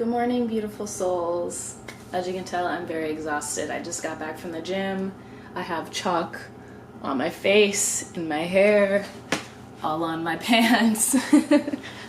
Good morning, beautiful souls. As you can tell, I'm very exhausted. I just got back from the gym. I have chalk on my face, in my hair, all on my pants.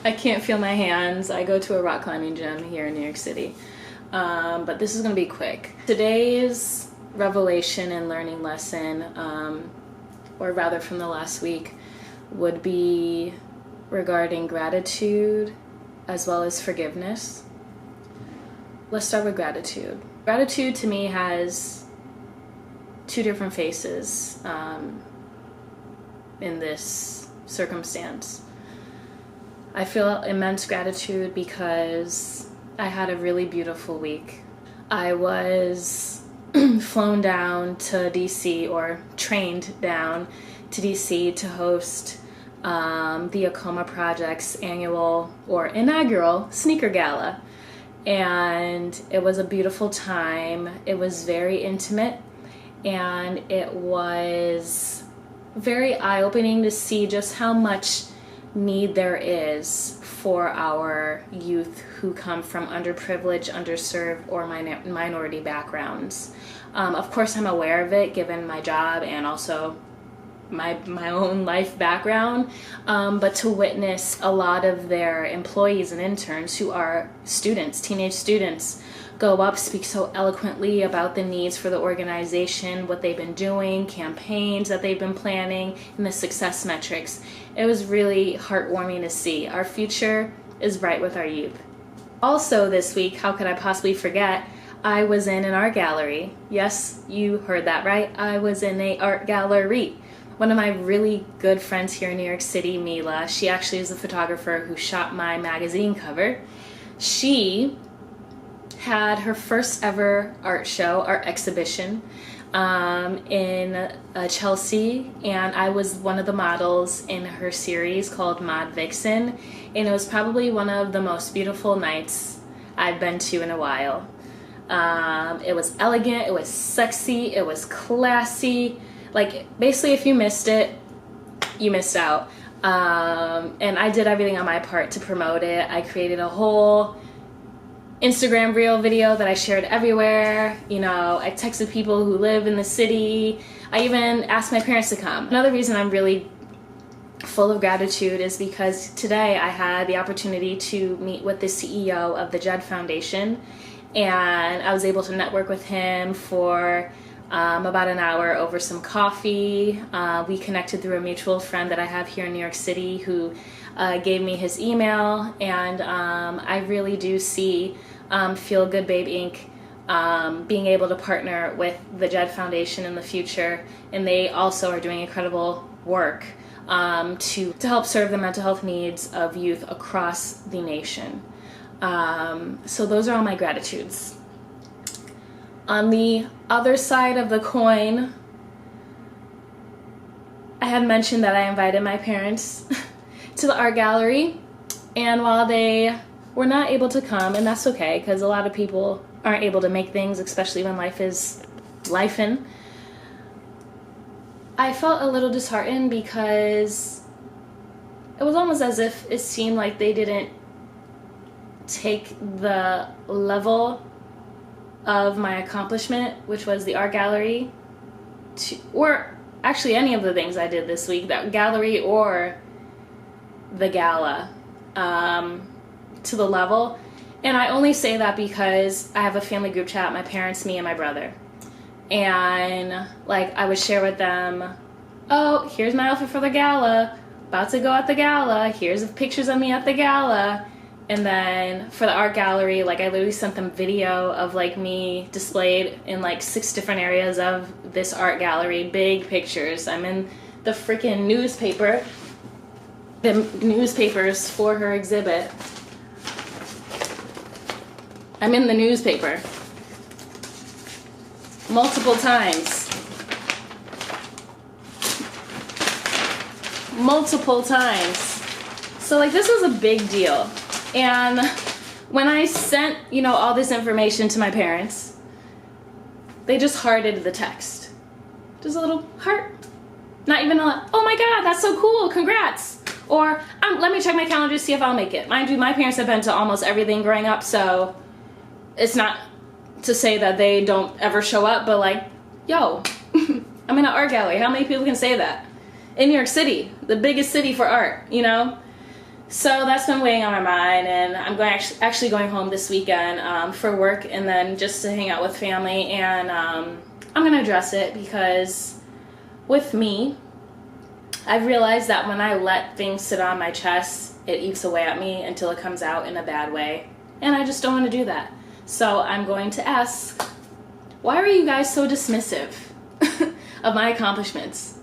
I can't feel my hands. I go to a rock climbing gym here in New York City. But this is going to be quick. Today's revelation and learning lesson, or rather from the last week, would be regarding gratitude as well as forgiveness. Let's start with gratitude. Gratitude to me has two different faces in this circumstance. I feel immense gratitude because I had a really beautiful week. I was flown down to DC, or trained down to DC to host the Acoma Project's annual or inaugural sneaker gala. And it was a beautiful time. It was very intimate, and it was very eye-opening to see just how much need there is for our youth who come from underprivileged, underserved, or minority backgrounds. Of course, I'm aware of it given my job and also my own life background, but to witness a lot of their employees and interns who are students, teenage students, go up, speak so eloquently about the needs for the organization, what they've been doing, campaigns that they've been planning, and the success metrics. It was really heartwarming to see. Our future is bright with our youth. Also this week, how could I possibly forget, I was in an art gallery. Yes, you heard that right. I was in an art gallery. One of my really good friends here in New York City, Mila, she actually is the photographer who shot my magazine cover. She had her first ever art show, art exhibition, in Chelsea, and I was one of the models in her series called Mod Vixen, and it was probably one of the most beautiful nights I've been to in a while. It was elegant, it was sexy, it was classy. Like, basically, if you missed it, you missed out. And I did everything on my part to promote it. I created a whole Instagram reel video that I shared everywhere. You know, I texted people who live in the city. I even asked my parents to come. Another reason I'm really full of gratitude is because today I had the opportunity to meet with the CEO of the Jed Foundation, and I was able to network with him for about an hour over some coffee. We connected through a mutual friend that I have here in New York City who gave me his email, and I really do see Feel Good Babe Inc. Being able to partner with the Jed Foundation in the future, and they also are doing incredible work to help serve the mental health needs of youth across the nation. So those are all my gratitudes. On the other side of the coin, I had mentioned that I invited my parents to the art gallery, and while they were not able to come, and that's okay because a lot of people aren't able to make things, especially when life is lifin', I felt a little disheartened because it was almost as if it seemed like they didn't take the level of my accomplishment, which was the art gallery, or actually any of the things I did this week, that gallery or the gala, to the level. And I only say that because I have a family group chat, my parents, me, and my brother. And like, I would share with them, oh, here's my outfit for the gala, about to go at the gala, here's pictures of me at the gala. And then for the art gallery, like, I literally sent them video of like me displayed in like 6 different areas of this art gallery, big pictures. I'm in the freaking newspaper, the newspapers for her exhibit. I'm in the newspaper multiple times. So like, this was a big deal. And when I sent, all this information to my parents, they just hearted the text. Just a little heart. Not even a, oh my God, that's so cool, congrats. Or let me check my calendar to see if I'll make it. Mind you, my parents have been to almost everything growing up, so it's not to say that they don't ever show up, but like, yo, I'm in an art gallery. How many people can say that? In New York City, the biggest city for art, you know? So that's been weighing on my mind, and I'm actually going home this weekend for work and then just to hang out with family, and I'm going to address it because with me, I've realized that when I let things sit on my chest, it eats away at me until it comes out in a bad way, and I just don't want to do that. So I'm going to ask, why are you guys so dismissive of my accomplishments?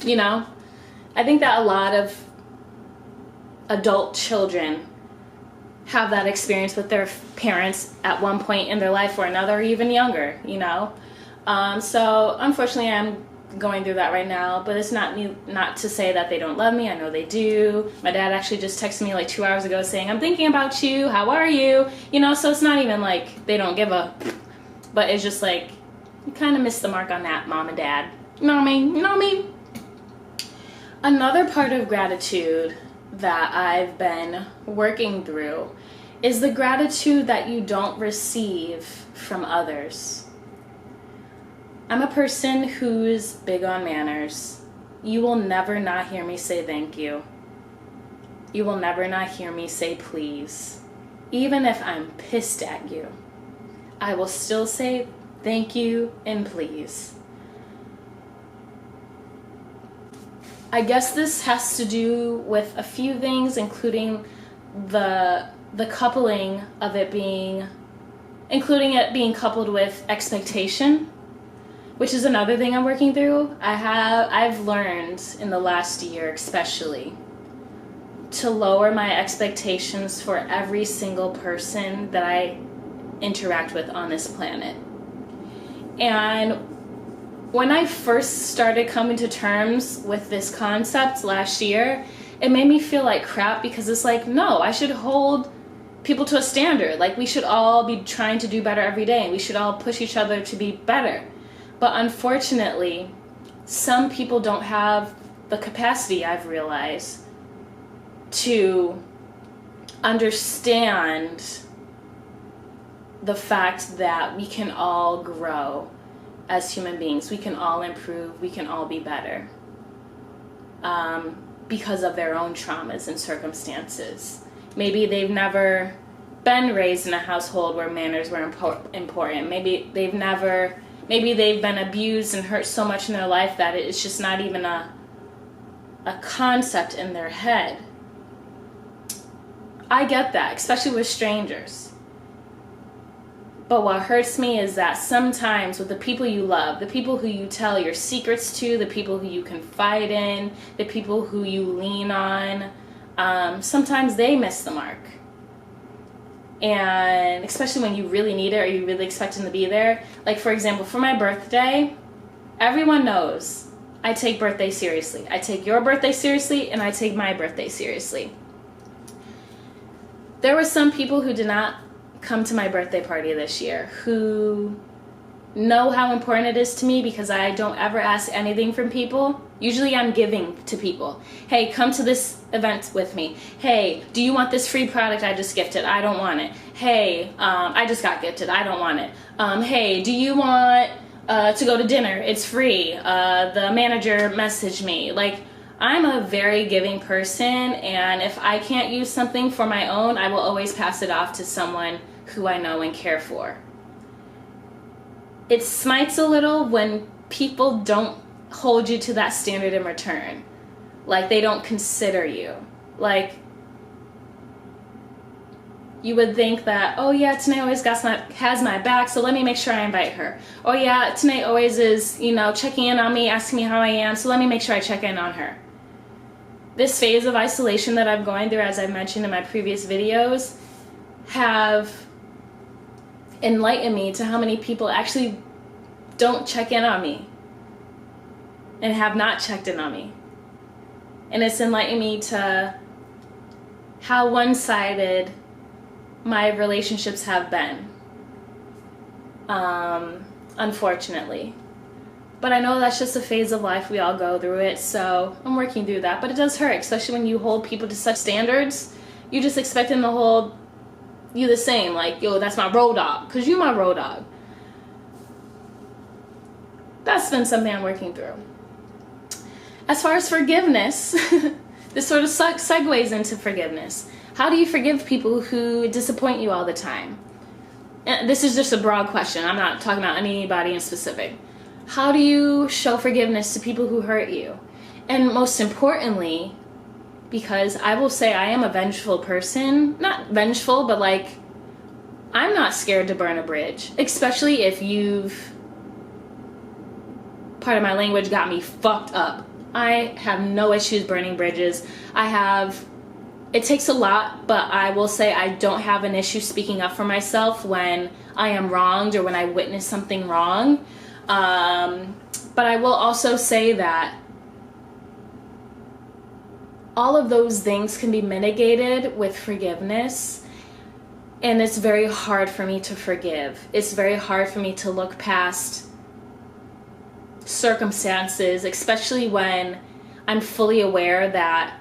You know, I think that a lot of adult children have that experience with their parents at one point in their life or another, or even younger, you know. So unfortunately, I'm going through that right now, but it's not to say that they don't love me. I know they do. My dad actually just texted me like 2 hours ago saying, I'm thinking about you. How are you? You know, so it's not even like they don't give a, but it's just like, you kind of missed the mark on that, mom and dad. You know what I mean? You know what I mean? Another part of gratitude that I've been working through is the gratitude that you don't receive from others. I'm a person who's big on manners. You will never not hear me say thank you. You will never not hear me say please. Even if I'm pissed at you, I will still say thank you and please. I guess this has to do with a few things, including the coupling of it being, including it being coupled with expectation, which is another thing I'm working through. I've learned in the last year especially to lower my expectations for every single person that I interact with on this planet. And when I first started coming to terms with this concept last year, it made me feel like crap because it's like, no, I should hold people to a standard. Like, we should all be trying to do better every day, and we should all push each other to be better. But unfortunately, some people don't have the capacity, I've realized, to understand the fact that we can all grow as human beings. We can all improve. We can all be better because of their own traumas and circumstances. Maybe they've never been raised in a household where manners were important. Maybe they've been abused and hurt so much in their life that it's just not even a concept in their head. I get that, especially with strangers. But what hurts me is that sometimes with the people you love, the people who you tell your secrets to, the people who you confide in, the people who you lean on, sometimes they miss the mark. And especially when you really need it or you really expect them to be there. Like, for example, for my birthday, everyone knows I take birthdays seriously. I take your birthday seriously, and I take my birthday seriously. There were some people who did not come to my birthday party this year who know how important it is to me because I don't ever ask anything from people. Usually I'm giving to people. Hey, come to this event with me. Hey, do you want this free product I just gifted? I don't want it. Hey, I just got gifted. I don't want it. Hey, do you want to go to dinner? It's free. The manager messaged me. Like, I'm a very giving person, and if I can't use something for my own, I will always pass it off to someone who I know and care for. It smites a little when people don't hold you to that standard in return. Like, they don't consider you. Like, you would think that, oh yeah, Tanaye always has my back, so let me make sure I invite her. Oh yeah, Tanaye always is, checking in on me, asking me how I am, so let me make sure I check in on her. This phase of isolation that I'm going through, as I mentioned in my previous videos, have enlightened me to how many people actually don't check in on me and have not checked in on me. And it's enlightened me to how one-sided my relationships have been, unfortunately. But I know that's just a phase of life. We all go through it. So I'm working through that. But it does hurt, especially when you hold people to such standards. You just expect them to hold you the same. Like, yo, that's my road dog. Because you're my road dog. That's been something I'm working through. As far as forgiveness, this sort of segues into forgiveness. How do you forgive people who disappoint you all the time? And this is just a broad question. I'm not talking about anybody in specific. How do you show forgiveness to people who hurt you? And most importantly, because I will say I am a vengeful person. Not vengeful, but like, I'm not scared to burn a bridge. Especially if you've, pardon my language, got me fucked up. I have no issues burning bridges. It takes a lot, but I will say I don't have an issue speaking up for myself when I am wronged or when I witness something wrong. But I will also say that all of those things can be mitigated with forgiveness. And it's very hard for me to forgive. It's very hard for me to look past circumstances, especially when I'm fully aware that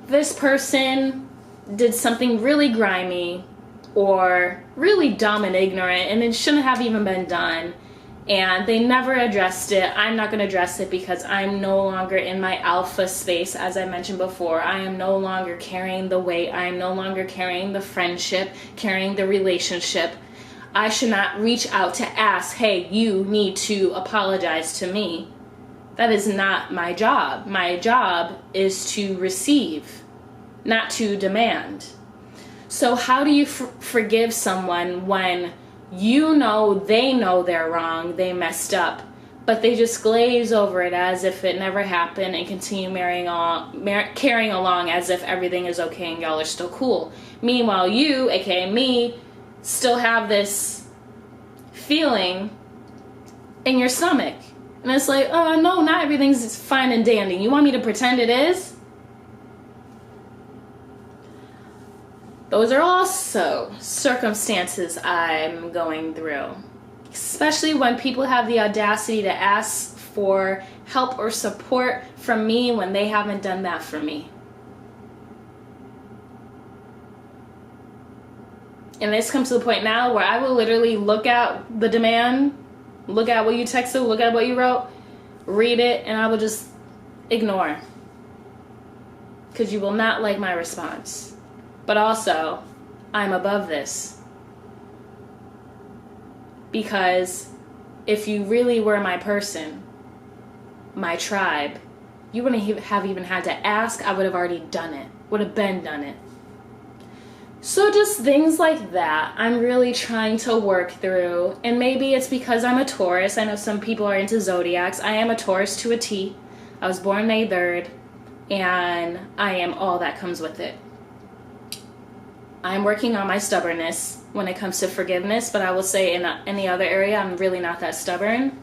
this person did something really grimy or really dumb and ignorant, and it shouldn't have even been done, and they never addressed it. I'm not going to address it because I'm no longer in my alpha space, as I mentioned before. I am no longer carrying the weight. I am no longer carrying the friendship, carrying the relationship. I should not reach out to ask, hey, you need to apologize to me. That is not my job. My job is to receive, not to demand. So how do you forgive someone when you know they know they're wrong, they messed up, but they just glaze over it as if it never happened and continue carrying along as if everything is okay and y'all are still cool? Meanwhile, you, aka me, still have this feeling in your stomach. And it's like, oh no, not everything's fine and dandy. You want me to pretend it is? Those are also circumstances I'm going through. Especially when people have the audacity to ask for help or support from me when they haven't done that for me. And this comes to the point now where I will literally look at the demand, look at what you texted, look at what you wrote, read it, and I will just ignore. Because you will not like my response. But also, I'm above this. Because if you really were my person, my tribe, you wouldn't have even had to ask. I would have already done it. Would have been done it. So just things like that I'm really trying to work through. And maybe it's because I'm a Taurus. I know some people are into zodiacs. I am a Taurus to a T. I was born May 3rd. And I am all that comes with it. I'm working on my stubbornness when it comes to forgiveness. But I will say in any other area, I'm really not that stubborn.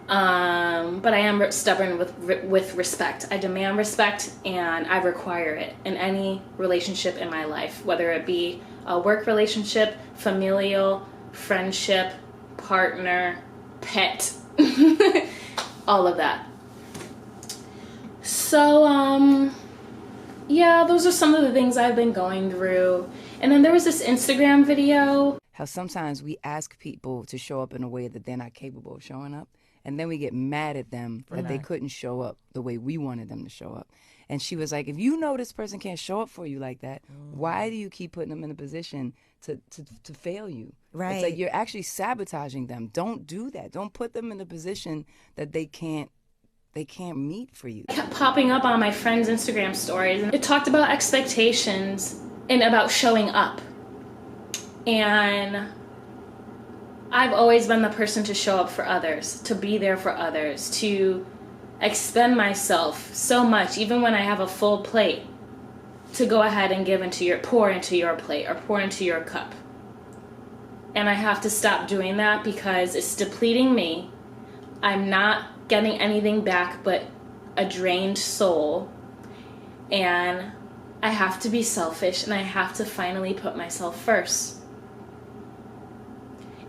But I am stubborn with respect. I demand respect and I require it in any relationship in my life, whether it be a work relationship, familial, friendship, partner, pet, all of that. So, yeah, those are some of the things I've been going through. And then there was this Instagram video. How sometimes we ask people to show up in a way that they're not capable of showing up. And then we get mad at them that they couldn't show up the way we wanted them to show up. And she was like, if you know this person can't show up for you like that, why do you keep putting them in a position to fail you? Right. It's like you're actually sabotaging them. Don't do that. Don't put them in a position that they can't meet for you. It kept popping up on my friends' Instagram stories. And it talked about expectations and about showing up. And I've always been the person to show up for others, to be there for others, to expend myself so much, even when I have a full plate, to go ahead and pour into your plate or pour into your cup. And I have to stop doing that because it's depleting me. I'm not getting anything back but a drained soul. And I have to be selfish and I have to finally put myself first.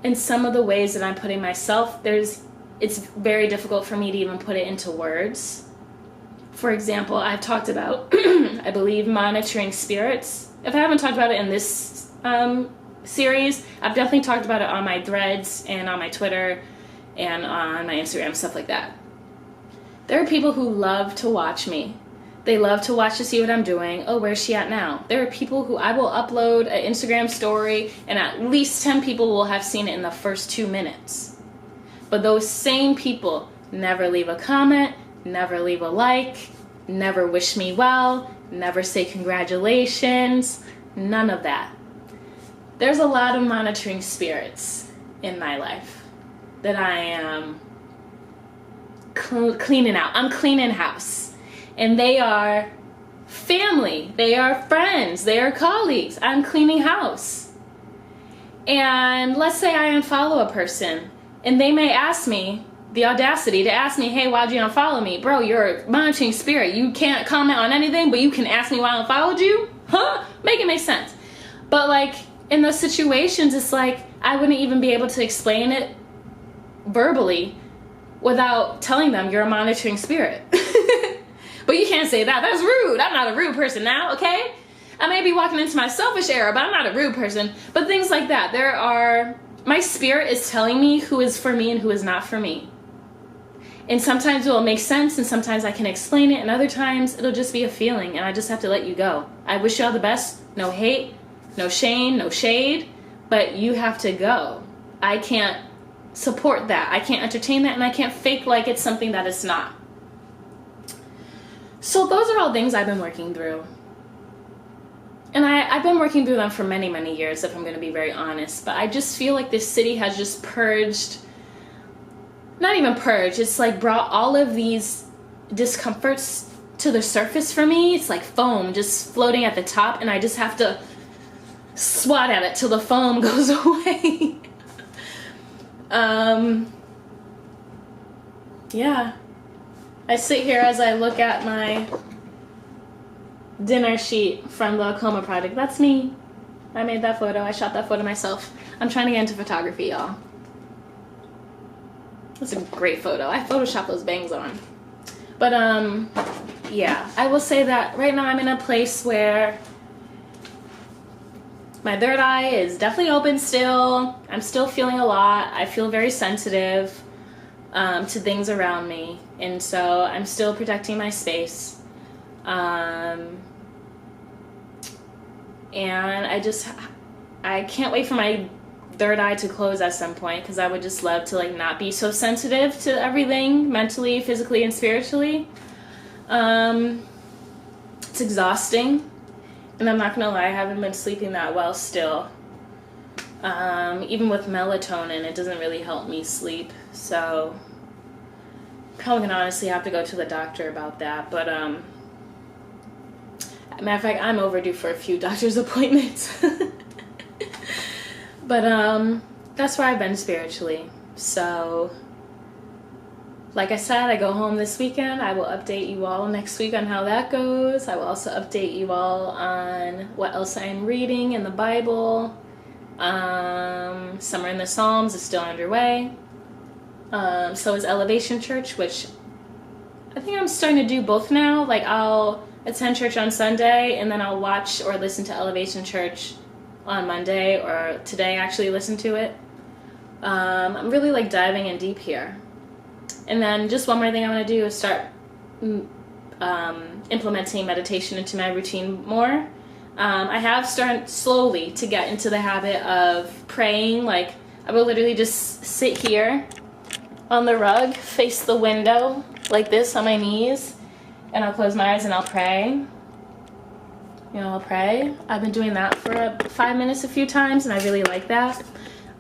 In some of the ways that I'm putting myself, it's it's very difficult for me to even put it into words. For example, I've talked about, I believe, monitoring spirits. If I haven't talked about it in this series, I've definitely talked about it on my threads and on my Twitter and on my Instagram, stuff like that. There are people who love to watch me. They love to watch to see what I'm doing. Oh, where's she at now? There are people who I will upload an Instagram story and at least 10 people will have seen it in the first 2 minutes. But those same people never leave a comment, never leave a like, never wish me well, never say congratulations, none of that. There's a lot of monitoring spirits in my life that I am cleaning out. I'm cleaning house. And they are family, they are friends, they are colleagues. I'm cleaning house. And let's say I unfollow a person and they may ask me, the audacity to ask me, hey, why'd you unfollow me? Bro, you're a monitoring spirit. You can't comment on anything, but you can ask me why I unfollowed you? Huh? Make it make sense. But like in those situations, it's like I wouldn't even be able to explain it verbally without telling them you're a monitoring spirit. But you can't say that. That's rude. I'm not a rude person now, okay? I may be walking into my selfish era, but I'm not a rude person. But things like that. My spirit is telling me who is for me and who is not for me. And sometimes it will make sense, and sometimes I can explain it, and other times it'll just be a feeling, and I just have to let you go. I wish you all the best. No hate, no shame, no shade, but you have to go. I can't support that. I can't entertain that, and I can't fake like it's something that it's not. So those are all things I've been working through. And I've been working through them for many, many years, if I'm going to be very honest. But I just feel like this city has just purged, not even purged, it's like brought all of these discomforts to the surface for me. It's like foam just floating at the top, and I just have to swat at it till the foam goes away. Yeah. I sit here as I look at my dinner sheet from the Coma project. That's me. I made that photo. I shot that photo myself. I'm trying to get into photography, y'all. That's a great photo. I photoshopped those bangs on. But, yeah. I will say that right now I'm in a place where my third eye is definitely open still. I'm still feeling a lot. I feel very sensitive to things around me. And so I'm still protecting my space. And I can't wait for my third eye to close at some point, because I would just love to like not be so sensitive to everything mentally, physically, and spiritually. It's exhausting, and I'm not gonna lie, I haven't been sleeping that well still. Even with melatonin, it doesn't really help me sleep, so probably gonna honestly have to go to the doctor about that. But matter of fact, I'm overdue for a few doctor's appointments. But that's where I've been spiritually. So like I said, I go home this weekend. I will update you all next week on how that goes. I will also update you all on what else I'm reading in the Bible. Summer in the Psalms is still underway. So is Elevation Church, which I think I'm starting to do both now. Like I'll attend church on Sunday, and then I'll watch or listen to Elevation Church on Monday, or today actually listen to it. I'm really like diving in deep here. And then just one more thing I want to do is start implementing meditation into my routine more. I have started slowly to get into the habit of praying. Like I will literally just sit here on the rug, face the window like this on my knees, and I'll close my eyes and I'll pray. You know, I'll pray. I've been doing that for 5 minutes a few times, and I really like that.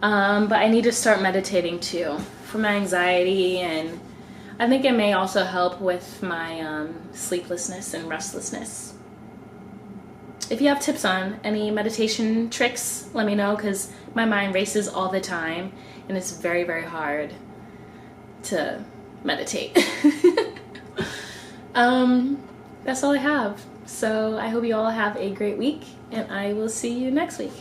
But I need to start meditating too for my anxiety, and I think it may also help with my sleeplessness and restlessness. If you have tips on any meditation tricks, let me know, because my mind races all the time, and it's very, very hard to meditate. That's all I have. So I hope you all have a great week, and I will see you next week.